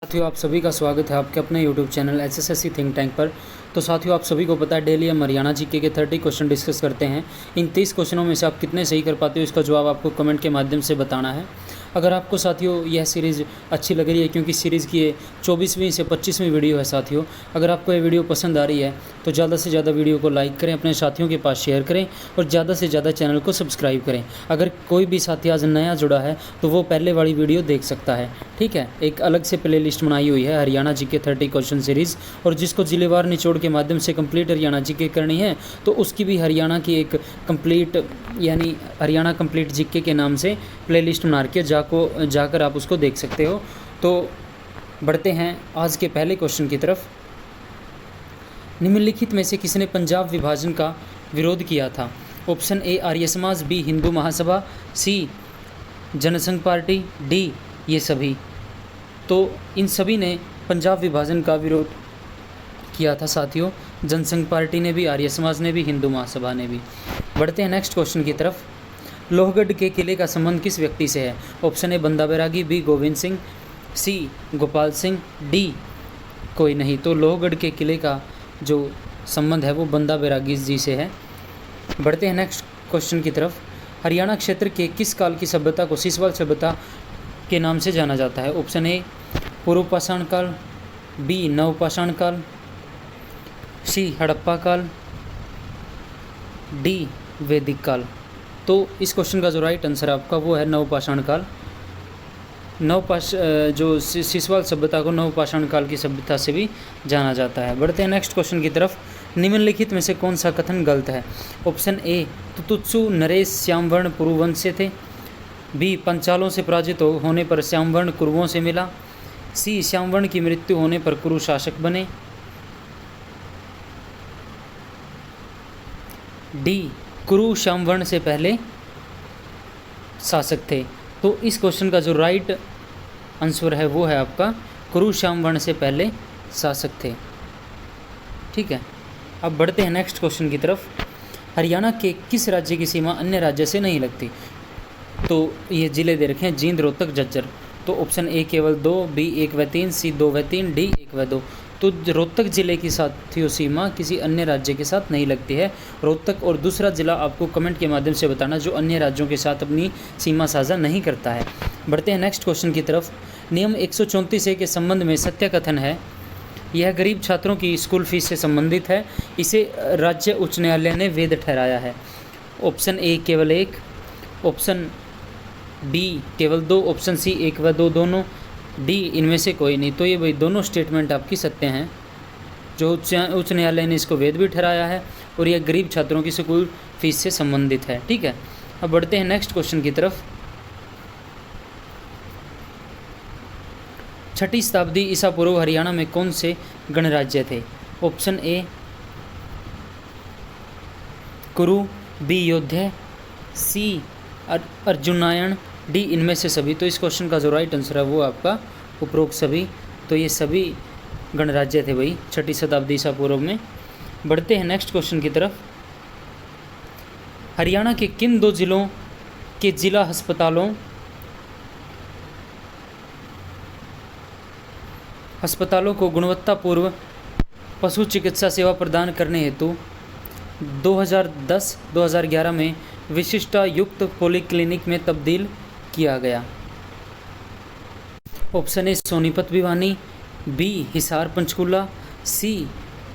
साथियों, आप सभी का स्वागत है आपके अपने YouTube channel SSSC think tank पर। तो साथियों, आप सभी को पता है डेली हम हरियाणा जीके के 30 क्वेश्चन डिस्कस करते हैं। इन 30 क्वेश्चनों में से आप कितने सही कर पाते हो, इसका जवाब आपको कमेंट के माध्यम से बताना है। अगर आपको साथियों यह सीरीज़ अच्छी लग रही है, क्योंकि सीरीज़ की ये 24वीं से 25वीं वीडियो है साथियों, अगर आपको ये वीडियो पसंद आ रही है तो ज़्यादा से ज़्यादा वीडियो को लाइक करें, अपने साथियों के पास शेयर करें और ज़्यादा से ज़्यादा चैनल को सब्सक्राइब करें। अगर कोई भी साथी आज नया जुड़ा है तो वो पहले वाली वीडियो देख सकता है। ठीक है, एक अलग से प्ले लिस्ट बनाई हुई है हरियाणा जीके 30 क्वेश्चन सीरीज़, और जिसको जिलेवार निचोड़ के माध्यम से कंप्लीट हरियाणा जीके करनी है तो उसकी भी हरियाणा की एक कंप्लीट यानी हरियाणा कंप्लीट जीके के नाम से प्ले लिस्ट बना के जाकर आप उसको देख सकते हो। तो बढ़ते हैं आज के पहले क्वेश्चन की तरफ। निम्नलिखित में से किसने पंजाब विभाजन का विरोध किया था? ऑप्शन ए आर्य समाज, बी हिंदू महासभा, सी जनसंघ पार्टी, डी ये सभी। तो इन सभी ने पंजाब विभाजन का विरोध किया था साथियों, जनसंघ पार्टी ने भी, आर्य समाज ने भी, हिंदू महासभा ने भी। बढ़ते हैं नेक्स्ट क्वेश्चन की तरफ। लोहगढ़ के किले का संबंध किस व्यक्ति से है? ऑप्शन ए बंदा बैरागी, बी गोविंद सिंह, सी गोपाल सिंह, डी कोई नहीं। तो लोहगढ़ के किले का जो संबंध है वो बंदा बैरागी जी से है। बढ़ते हैं नेक्स्ट क्वेश्चन की तरफ। हरियाणा क्षेत्र के किस काल की सभ्यता को सिसवाल सभ्यता के नाम से जाना जाता है? ऑप्शन ए पूर्व पाषाण काल, बी नव पाषाण काल, सी हड़प्पा काल, डी वैदिक काल। तो इस क्वेश्चन का जो राइट आंसर आपका वो है नव पाषाण काल। जो सिसवाल सभ्यता को नव पाषाण काल की सभ्यता से भी जाना जाता है। बढ़ते हैं नेक्स्ट क्वेश्चन की तरफ। निम्नलिखित में से कौन सा कथन गलत है? ऑप्शन ए तुतुत्सु नरेश श्यामवर्ण पुरुवंश से थे, बी पंचालों से पराजित होने पर श्यामवर्ण कुरुओं से मिला, सी श्यामवर्ण की मृत्यु होने पर कुरु शासक बने, डी कुरु श्यामवर्ण से पहले शासक थे। तो इस क्वेश्चन का जो राइट आंसर है वो है आपका कुरु श्यामवर्ण से पहले शासक थे। ठीक है, अब बढ़ते हैं नेक्स्ट क्वेश्चन की तरफ। हरियाणा के किस राज्य की सीमा अन्य राज्य से नहीं लगती? तो ये जिले दे रखे हैं जींद, रोहतक, झज्जर। तो ऑप्शन ए केवल 2, बी 1 व 3, सी 2 व 3, डी 1 व 2। तो रोहतक जिले की साथियों सीमा किसी अन्य राज्य के साथ नहीं लगती है। रोहतक और दूसरा जिला आपको कमेंट के माध्यम से बताना जो अन्य राज्यों के साथ अपनी सीमा साझा नहीं करता है। बढ़ते हैं नेक्स्ट क्वेश्चन की तरफ। नियम 134 के संबंध में सत्य कथन है। यह गरीब छात्रों की स्कूल फीस से संबंधित है। इसे राज्य उच्च न्यायालय ने वैध ठहराया है। ऑप्शन ए केवल 1, ऑप्शन बी केवल 2, ऑप्शन सी 1 व 2 दोनों, डी इनमें से कोई नहीं। तो ये भाई दोनों स्टेटमेंट आपकी सत्य हैं। जो उच्च न्यायालय ने इसको वैध भी ठहराया है और यह गरीब छात्रों की स्कूल फीस से संबंधित है। ठीक है, अब बढ़ते हैं नेक्स्ट क्वेश्चन की तरफ। 6ठी शताब्दी ईसा पूर्व हरियाणा में कौन से गणराज्य थे? ऑप्शन ए कुरु, बी योध्या, सी अर्जुनायण, डी इनमें से सभी। तो इस क्वेश्चन का जो राइट आंसर है वो आपका उपरोक्त सभी। तो ये सभी गणराज्य थे भाई 6ठी शताब्दी ईसा पूर्व में। बढ़ते हैं नेक्स्ट क्वेश्चन की तरफ। हरियाणा के किन 2 जिलों के जिला अस्पतालों को गुणवत्तापूर्ण पशु चिकित्सा सेवा प्रदान करने हेतु 2010-2011 में विशिष्टता युक्त पॉलीक्लिनिक में तब्दील किया गया? Option A Sonipat Bhiwani, B Hisar Panchkula, C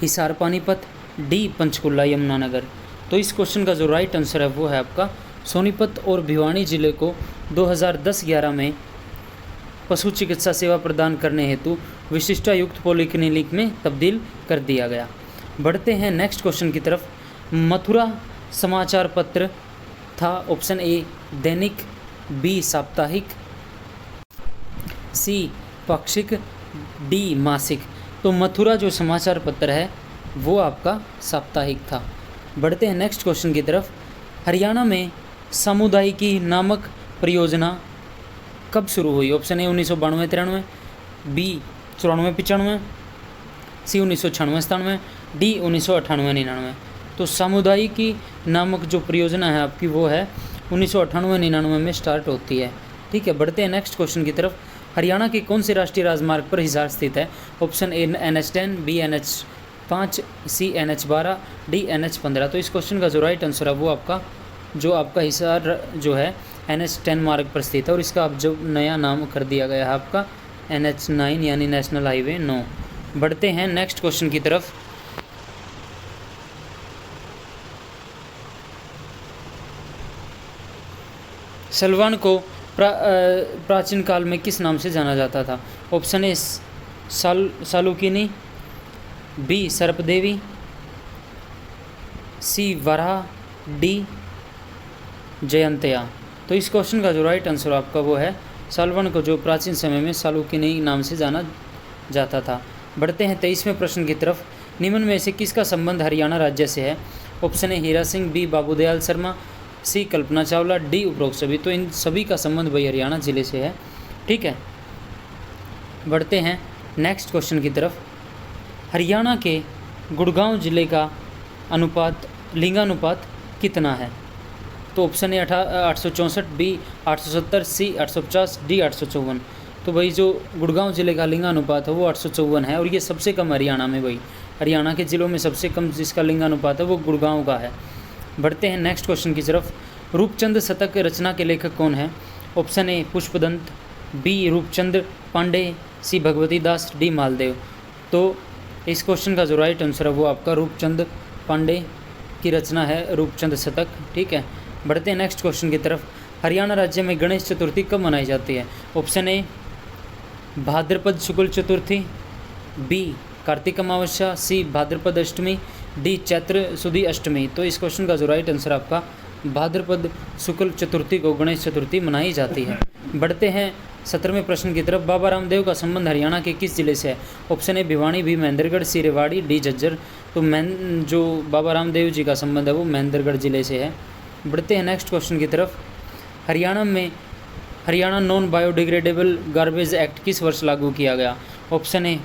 Hisar Panipat, D Panchkula Yamunanagar. तो इस क्वेश्चन का जो राइट आंसर है वो है आपका सोनीपत और भिवानी जिले को 2010-11 में पशु चिकित्सा सेवा प्रदान करने हेतु विशिष्टता युक्त पॉलीक्लिनिक में तब्दील कर दिया गया। बढ़ते हैं नेक्स्ट क्वेश्चन की तरफ। मथुरा समाचार पत्र था। ऑप्शन ए दैनिक, बी साप्ताहिक, सी पाक्षिक, डी मासिक। तो मथुरा जो समाचार पत्र है वो आपका साप्ताहिक था। बढ़ते हैं नेक्स्ट क्वेश्चन की तरफ। हरियाणा में सामुदायिकी नामक परियोजना कब शुरू हुई? Option A 1992-93, B 94-95, C 1996-97, D 1998-99। तो सामुदायिकी नामक जो परियोजना है आपकी वो है 1998-99 में स्टार्ट होती है। ठीक है, बढ़ते हैं नेक्स्ट क्वेश्चन की तरफ। हरियाणा के कौन से राष्ट्रीय राजमार्ग पर हिसार स्थित है? Option A NH10, B NH5, C NH12, D NH15। तो इस क्वेश्चन का जो राइट आंसर है वो आपका हिसार जो है NH10 मार्ग पर स्थित है, और इसका अब जो नया नाम कर दिया गया है आपका NH9 यानी नेशनल हाईवे 9। बढ़ते हैं नेक्स्ट क्वेश्चन की तरफ। सलवान को प्राचीन काल में किस नाम से जाना जाता था? Option A Salukini, B Sarpadevi, C Varaha, D Jayantia. तो इस क्वेश्चन का जो राइट आंसर आपका वो है सालवन को जो प्राचीन समय में सालुकिनी नाम से जाना जाता था। बढ़ते हैं 23वें प्रश्न की तरफ। निम्न में से किसका संबंध हरियाणा राज्य से है? Option A Heera Singh, B Babudayal Sharma, C Kalpana Chawla, D उपरोक्त सभी। तो इन सभी का संबंध भाई हरियाणा जिले से है, ठीक है। बढ़ते हैं नेक्स्ट क्वेश्चन की तरफ। हरियाणा के गुड़गांव जिले का लिंगानुपात कितना है? तो option A 864, B 870, C 850, D 854। तो भाई जो गुड़गांव जिले का लिंगानुपात है वो 854 है, और ये सबसे कम हरियाणा में भाई, हरियाणा के ज़िलों में सबसे कम जिसका लिंगानुपात है वो गुड़गांव का है। बढ़ते हैं नेक्स्ट क्वेश्चन की तरफ। रूपचंद शतक रचना के लेखक कौन है? Option A Pushpadant, B Roopchand Pandey, C Bhagwati Das, D Maldev. तो इस क्वेश्चन का जो राइट आंसर है वो आपका रूपचंद पांडे की रचना है रूपचंद शतक, ठीक है। बढ़ते हैं नेक्स्ट क्वेश्चन की तरफ। हरियाणा राज्य में गणेश चतुर्थी कब मनाई जाती है? ऑप्शन ए भाद्रपद शुक्ल चतुर्थी, बी कार्तिक अमावस्या, सी भाद्रपद अष्टमी, डी चैत्र सुदी अष्टमी। तो इस क्वेश्चन का जो राइट आंसर आपका भाद्रपद शुक्ल चतुर्थी को गणेश चतुर्थी मनाई जाती है। बढ़ते हैं 17वें प्रश्न की तरफ। बाबा रामदेव का संबंध हरियाणा के किस जिले से है? Option A Bhiwani, B Mahendragarh, C Rewari, D Jhajjar. तो जो बाबा रामदेव जी का संबंध है वो महेंद्रगढ़ जिले से है। बढ़ते हैं नेक्स्ट क्वेश्चन की तरफ। Haryana non biodegradable garbage act किस वर्ष लागू किया गया? Option A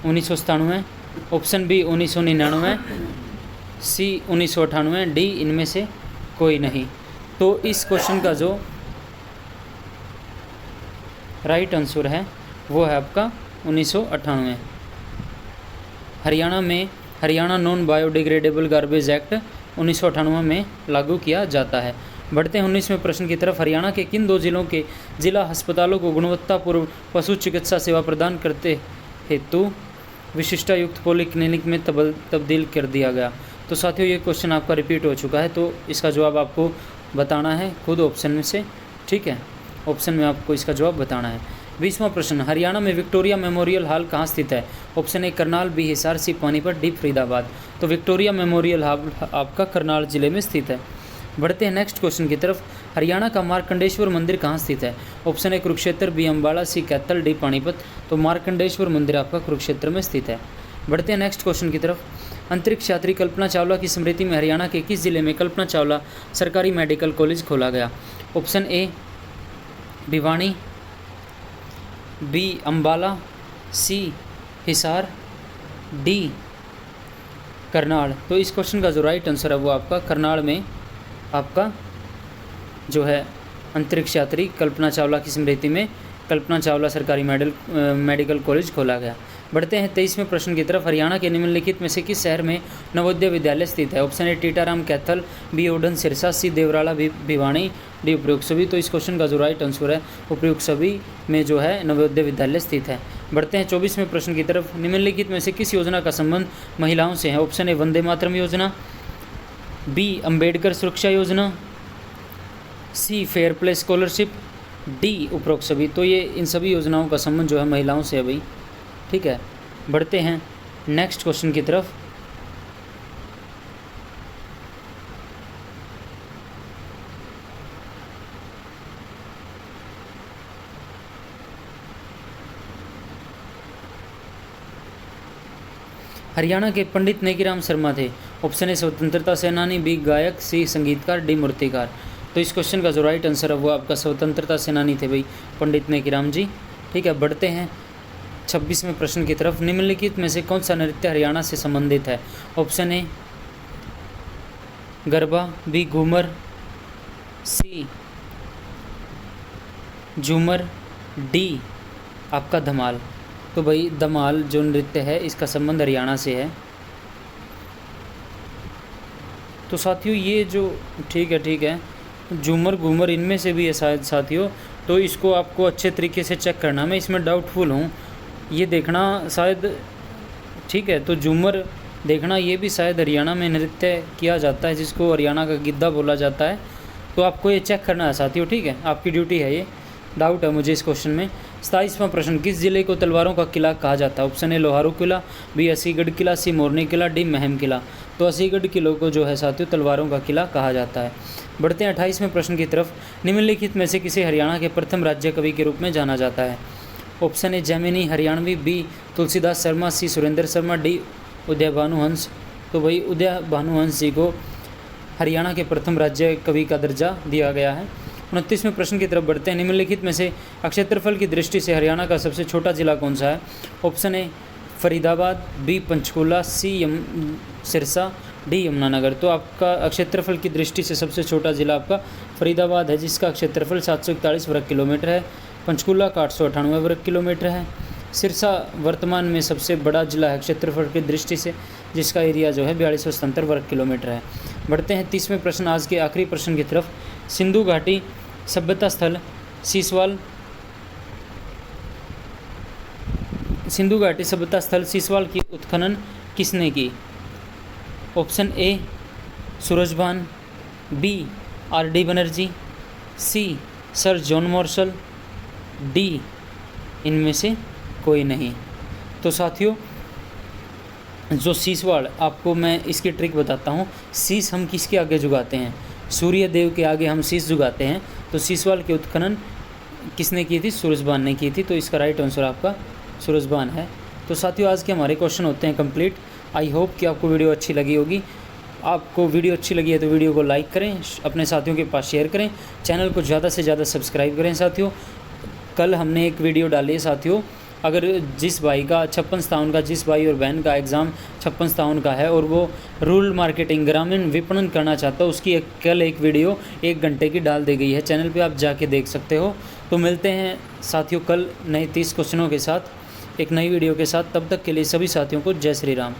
1997, option B 1999, C 1998, D इनमें से कोई नहीं। तो इस क्वेश्चन का जो राइट आंसर है वो है आपका 1998। Haryana non biodegradable garbage act 1998 में लागू किया जाता है। बढ़ते हैं 19वें प्रश्न की तरफ। हरियाणा के किन दो जिलों के जिला अस्पतालों को गुणवत्तापूर्ण पशु चिकित्सा सेवा प्रदान करते हेतु विशिष्टायुक्त पॉलीक्लिनिक में तब्दील कर दिया गया? तो साथियों ये क्वेश्चन आपका रिपीट हो चुका है, तो इसका जवाब आपको बताना है खुद ऑप्शन में से, ठीक है। ऑप्शन में आपको इसका जवाब बताना है। 20वां प्रश्न। हरियाणा में विक्टोरिया मेमोरियल हॉल कहाँ स्थित है? Option A Karnal, B Hisar, C Panipat, D Faridabad. तो विक्टोरिया मेमोरियल हॉल आपका करनाल जिले में स्थित है। बढ़ते हैं नेक्स्ट क्वेश्चन की तरफ। हरियाणा का मार्कंडेश्वर मंदिर कहाँ स्थित है? Option A Kurukshetra, B Ambala, C Kaithal, D Panipat. तो मार्कंडेश्वर मंदिर आपका कुरुक्षेत्र में स्थित है। बढ़ते हैं नेक्स्ट क्वेश्चन की तरफ। अंतरिक्ष यात्री कल्पना चावला की स्मृति में हरियाणा के किस जिले में कल्पना चावला सरकारी मेडिकल कॉलेज खोला गया? Option A Bhiwani, B Ambala, C Hisar, D Karnal. तो इस क्वेश्चन का जो राइट आंसर है वो आपका करनाल में आपका जो है अंतरिक्ष यात्री कल्पना चावला की स्मृति में कल्पना चावला सरकारी मेडिकल कॉलेज खोला गया। बढ़ते हैं 23वें प्रश्न की तरफ। हरियाणा के निम्नलिखित में से किस शहर में नवोदय विद्यालय स्थित है? Option A Titaram Kaithal, B Odhan Sirsa, C Devrala Bhiwani, D उपयुक्त सभी। तो इस क्वेश्चन का जो राइट आंसर है उपयुक्त सभी में जो है नवोदय विद्यालय स्थित है। बढ़ते हैं 24वें प्रश्न की तरफ। निम्नलिखित में से किस योजना का संबंध महिलाओं से है? ऑप्शन ए वंदे मातरम योजना, बी अम्बेडकर सुरक्षा योजना, सी फेयर प्ले स्कॉलरशिप, डी उपरोक्त सभी। तो ये इन सभी योजनाओं का संबंध जो है महिलाओं से है भाई, ठीक है। बढ़ते हैं नेक्स्ट क्वेश्चन की तरफ। हरियाणा के पंडित नेकीराम शर्मा थे। ऑप्शन ए स्वतंत्रता सेनानी, बी गायक, सी संगीतकार, डी मूर्तिकार। तो इस क्वेश्चन का जो राइट आंसर है वो आपका स्वतंत्रता सेनानी थे भाई पंडित नेकीराम जी, ठीक है। बढ़ते हैं 26वें प्रश्न की तरफ। निम्नलिखित में से कौन सा नृत्य हरियाणा से संबंधित है? Option A Garba, B Ghoomar, C Jhumar, D आपका धमाल। तो भाई धमाल जो नृत्य है इसका संबंध हरियाणा से है। तो साथियों ये जो ठीक है झूमर घूमर इनमें से भी है शायद साथियों, तो इसको आपको अच्छे तरीके से चेक करना। मैं इसमें डाउटफुल हूँ, ये देखना शायद ठीक है। तो झूमर देखना ये भी शायद हरियाणा में नृत्य किया जाता है, जिसको हरियाणा का गिद्धा बोला जाता है। तो आपको ये चेक करना है साथियों, ठीक है, आपकी ड्यूटी है ये। डाउट है मुझे इस क्वेश्चन में। 27वां प्रश्न, किस जिले को तलवारों का किला कहा जाता है? ऑप्शन ए लोहारू किला, बी असीगढ़ किला, सी मोरनी किला, डी महम किला। तो असीगढ़ किले को जो है साथियों तलवारों का किला कहा जाता है। बढ़ते हैं 28वें प्रश्न की तरफ। निम्नलिखित में से किसे हरियाणा के प्रथम राज्य कवि के रूप में जाना जाता है? Option A Jaimini Haryanvi, B Tulsidas Sharma, C Surendra Sharma, D Uday Bhanuhans. तो भाई उदय भानुहंस जी को हरियाणा के प्रथम राज्य कवि का दर्जा दिया गया है। 29वें प्रश्न की तरफ बढ़ते हैं। निम्नलिखित में से क्षेत्रफल की दृष्टि से हरियाणा का सबसे छोटा जिला कौन सा है? Option A Faridabad, B Panchkula, C Sirsa, D Yamunanagar. तो आपका क्षेत्रफल की दृष्टि से सबसे छोटा जिला आपका फरीदाबाद है, जिसका क्षेत्रफल 741 वर्ग किलोमीटर है। पंचकूला का 898 वर्ग किलोमीटर है। सिरसा वर्तमान में सबसे बड़ा जिला है क्षेत्रफल की दृष्टि से, जिसका एरिया जो है 4277 वर्ग किलोमीटर है। बढ़ते हैं 30वें प्रश्न, आज के आखिरी प्रश्न की तरफ। सिंधु घाटी सभ्यता स्थल सीसवाल, सिंधु घाटी सभ्यता स्थल सीसवाल की उत्खनन किसने की? Option A Surajbhan, B R D Banerjee, C sir John Marshall, D इनमें से कोई नहीं। तो साथियों जो सीसवाड़, आपको मैं इसकी ट्रिक बताता हूँ। शीश हम किसके आगे झुकाते हैं? सूर्य देव के आगे हम शीश झुकाते हैं। तो सीसवाड़ के उत्खनन किसने की थी? सूरजभान ने की थी। तो इसका राइट आंसर आपका सूरजभान है। तो साथियों आज के हमारे क्वेश्चन होते हैं कंप्लीट। आई होप कि आपको वीडियो अच्छी लगी होगी। आपको वीडियो अच्छी लगी है तो वीडियो को लाइक करें, अपने साथियों के पास शेयर करें, चैनल को ज़्यादा से ज़्यादा सब्सक्राइब करें। साथियों कल हमने एक वीडियो डाली है साथियों, अगर जिस भाई का 56-57 का, जिस भाई और बहन का एग्ज़ाम 56-57 का है और वो रूरल मार्केटिंग ग्रामीण विपणन करना चाहता है, उसकी कल एक वीडियो 1 घंटे की डाल दी गई है चैनल पे, आप जाके देख सकते हो। तो मिलते हैं साथियों कल नए 30 क्वेश्चनों के साथ, एक नई वीडियो के साथ। तब तक के लिए सभी साथियों को जय श्री राम।